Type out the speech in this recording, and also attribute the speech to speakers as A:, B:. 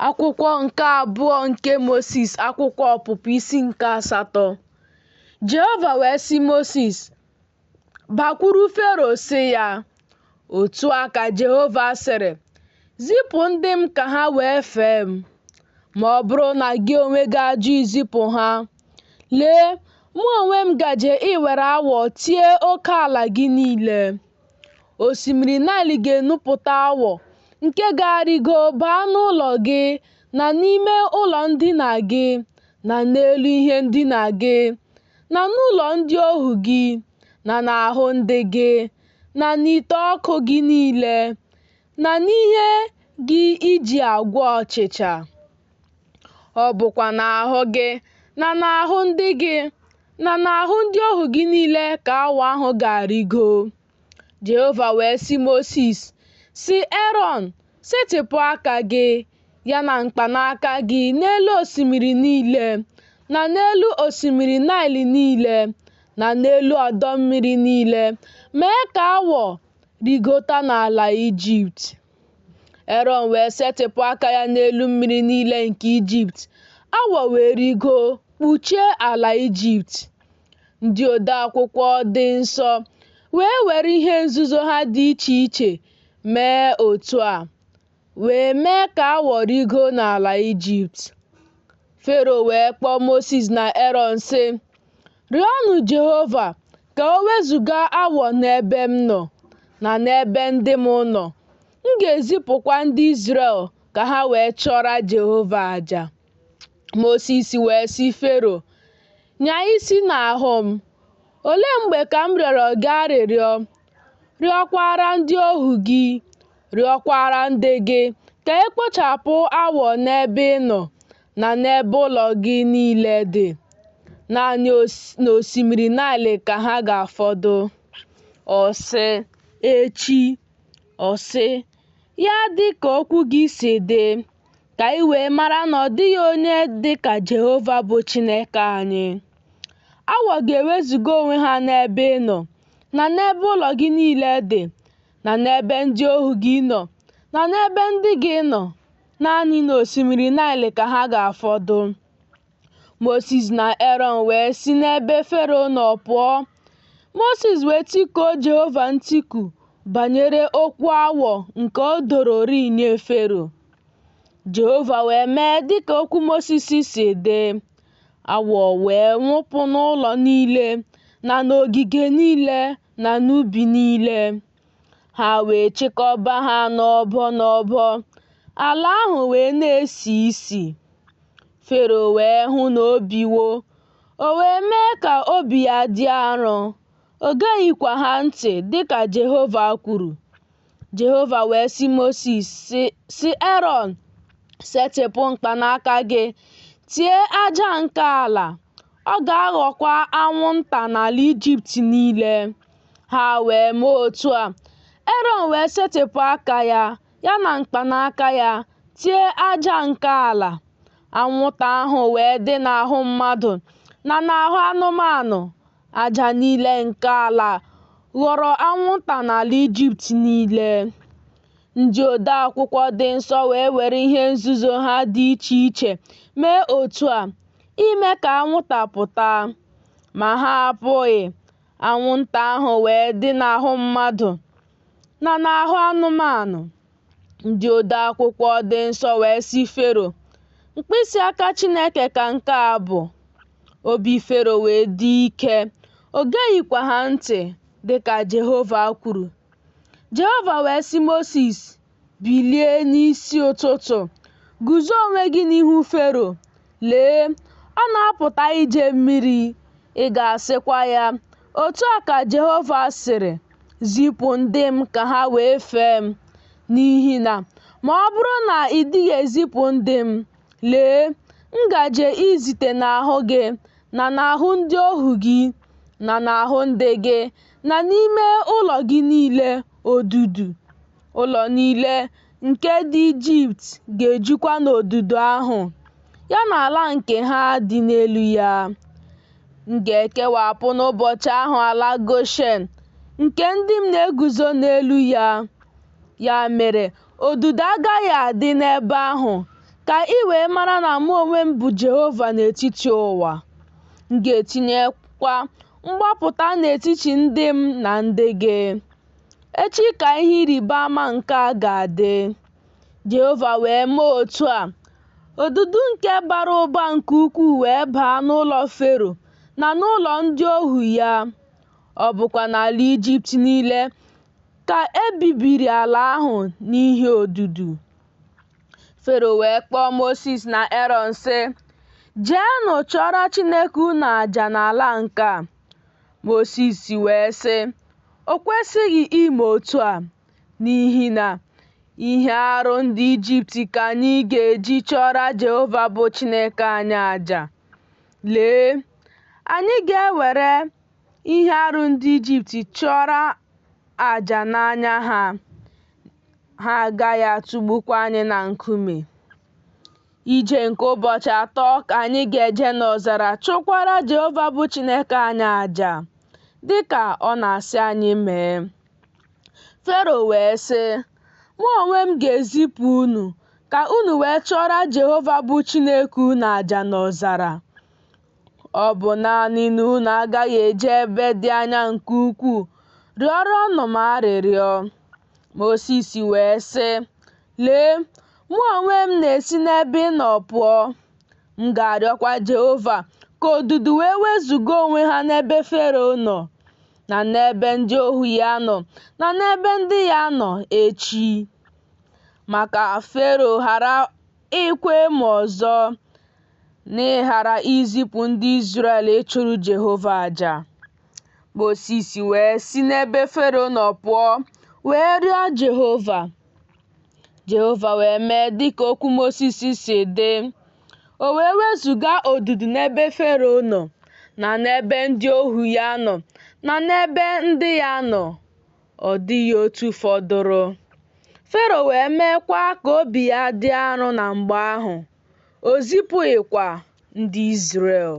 A: Akwụkwọ nke abụọ nke Mosis, akwụkwọ Ọpụpụ isi nke 8. Jehova wee sị Mosis, bakwuru Fero sị ya, otu a ka Jehova sịrị, zipụ ndị m ka ha wee fee m. Ma ọ bụrụ na gị onwe gị ajụ izipụ ha, lee, mụ onwe m gaje iwere awọ tie oke ala gị niile. Osimiri Naịl ga-enupụta awọ nke ga-arịgo baa n'ụlọ gị na n'ime ụlọ ndina gị na n'elu ihe ndina gị na n'ụlọ ndị ohu gị na n'ahụ ndị gị na n'ite ọkụ gị niile na n'ihe gị iji agwọ ọchịcha. Ọ bụkwa n'ahụ gị na n'ahụ ndị gị na n'ahụ ndị ohu gị niile ka awọ ahụ ga-arịgo. Jehova wee sị Mosis, sị Erọn, setịpụ aka gị ya na mkpanaka gị n'elu osimiri niile na n'elu osimiri Naịl niile na n'elu ọdọ mmiri niile, mee ka awọ rigota n'ala Ijipt. Erọn wee setịpụ aka ya n'elu mmiri niile nke Ijipt, awọ wee rigo kpuchie ala Ijipt. Ndị odeakwụkwọ dị nsọ wee were ihe nzuzo ha dị iche iche mee otu a, wee mee ka awọ rigo n'ala Ijipt. Fero wee kpọọ Mosis na Erọn sị, rịọnụ Jehova ka o wezụga awọ n'ebe m nọ na n'ebe ndị m nọ. M ga-ezipụkwa ndị Izrel ka ha wee chụọrọ Jehova àjà. Mosis wee sị Fero, nya isi n'ahụ m. Olee mgbe ka m rịọrọ gị arịrịọ? Rịọkwara ndị ohu gị, rịọkwara ndị gị ka e kpochapụ awọ n'ebe ị nọ na n'ebe ụlọ gị niile dị. Naanị n'osimiri Naịl ka ha ga-afọdụ. Ọ sị, echi. Ọ sị, ya dị ka okwu gị si dị, ka ị wee mara na ọ dịghị onye dị ka Jehova bụ Chineke anyị. Awọ ga-ewezuga onwe ha n'ebe ị nọ na n'ebe ụlọ gị niile dị na n'ebe ndị ohu gị nọ na n'ebe ndị gị nọ. Naanị n'osimiri Naịl ka ha ga-afọdụ. Mosis na Erọn wee si n'ebe Fero nọ pụọ. Mosis wee tikuo Jehova ntiku banyere okwu awọ nke o dorori nye Fero. Jehova wee mee dịka okwu Mosis si dị. Awọ wee nwụpụ n'ụlọ niile na n'ogige niile na n'ubi niile. Ha wee chịkọba ha n'ọbọ n'ọbọ. Ala ahụ wee na-esi isi. Fero wee hụ na o biwo. O wee mee ka obi ya dị arọ. O geghịkwa ha ntị dịka Jehova kwuru. Jehova wee sị Mosis, sị Erọn, setịpụ mkpanaka gị, tie aja nke ala. Ọ ga-aghọkwa anwụnta n'ala Ijipt niile. Ha wee mee otu a. Erọn wee setịpụ aka ya na mkpanaka ya, tie aja nke ala. Anwụnta ahụ wee dị n'ahụ mmadụ na n'ahụ anụmanụ. Aja niile nke ala ghọrọ anwụnta n'ala Ijipt niile. Ndị odeakwụkwọ dị nsọ wee were ihe nzuzo ha dị iche iche mee otu a, ime ka anwụnta pụta, ma ha apụghị. Anwụnta ahụ wee dị n'ahụ mmadụ na n'ahụ anụmanụ. Ndị odeakwụkwọ dị nsọ wee sị Fero, mkpịsị aka Chineke ka nke a bụ. Obi Fero wee dị ike. O geghịkwa ha ntị dịka Jehova kwuru. Jehova wee sị Mosis, bilie n'isi ụtụtụ, guzo onwe gị n'ihu Fero. Lee, ọ na-apụta ije mmiri. Ị ga-asịkwa ya, otu a ka Jehova sịrị, zipụ ndị m ka ha wee fee m. N'ihi na ma ọ bụrụ na ị dịghị ezipụ ndị m, lee, m gaje izite n'ahụ gị na n'ahụ ndị ohu gị na n'ahụ ndị gị na n'ime ụlọ gị niile odudu. Ụlọ niile nke dị Ijipt ga-ejukwa n'odudu ahụ, ya na ala nke ha dị n'elu ya. M ga-ekewapụ n'ụbọchị ahụ ala Goshen nke ndị m na-eguzo n'elu ya. Ya mere, odudu agaghị adị n'ebe ahụ ka ị wee mara na mụ onwe m bụ Jehova n'etiti ụwa. M ga-etinyekwa mgbapụta n'etiti ndị m na ndị gị. Echi ka ihe ịrịba ama nke a ga-adị. Jehova wee mee otu a. Odudu nke bara ụba nke ukwuu wee baa n'ụlọ Fero na n'ụlọ ndị ohu ya. Ọ bụkwa n'ala Ijipt niile ka e bibiri ala ahụ n'ihi odudu. Fero wee kpọọ Mosis na Erọn sị, "Jeenụ chụọrọ Chineke unu àjà n'ala nke a." Mosis wee sị, "O kwesịghị ime otu a, n'ihi na ihe arụ ndị Ijipt ka anyị ga-eji chụọrọ Jehova bụ Chineke anyị àjà. Lee, anyị ga-ewere ihe arụ ndị Ijipt chụọrọ àjà n'anya ha. Ha agaghị atụgbukwa anyị na nkume. Ije nke ụbọchị 3 ka anyị ga-eje n'ọzara chụkwara Jehova bụ Chineke anyị àjà, dịka ọ na-asị anyị mee." Fero wee sị, "Mụ onwe m ga-ezipụ unu ka unu wee chụọrọ Jehova bụ Chineke unu àjà n'ọzara. Ọ bụ naanị na unu agaghị eje ebe dị anya nke ukwuu rịọrọnụ m arịrịọ." Mosis wee sị, "Lee, mụ onwe m na-esi n'ebe ị nọ pụọ. M ga-arịọkwa Jehova ka odudu wee wezuga onwe ha n'ebe Fero nọ, na n'ebe ndị ohu ya nọ, na n'ebe ndị ya nọ echi, maka Fero ghara ịkwa emo ọzọ na ịghara izipụ ndị Izrel ịchụrụ Jehova àjà." Mosis wee si n'ebe Fero nọ pụọ wee rịọ Jehova. Jehova wee mee dịka okwu Mosis si dị. O wee wezuga odudu n'ebe Fero nọ, na n'ebe ndị ohu ya nọ, na n'ebe ndị ya nọ. Ọ dịghị otu fọdụrụ. Fero wee meekwa ka obi ya dị arụ na mgbe ahụ. O zipụghịkwa ndị Izrel.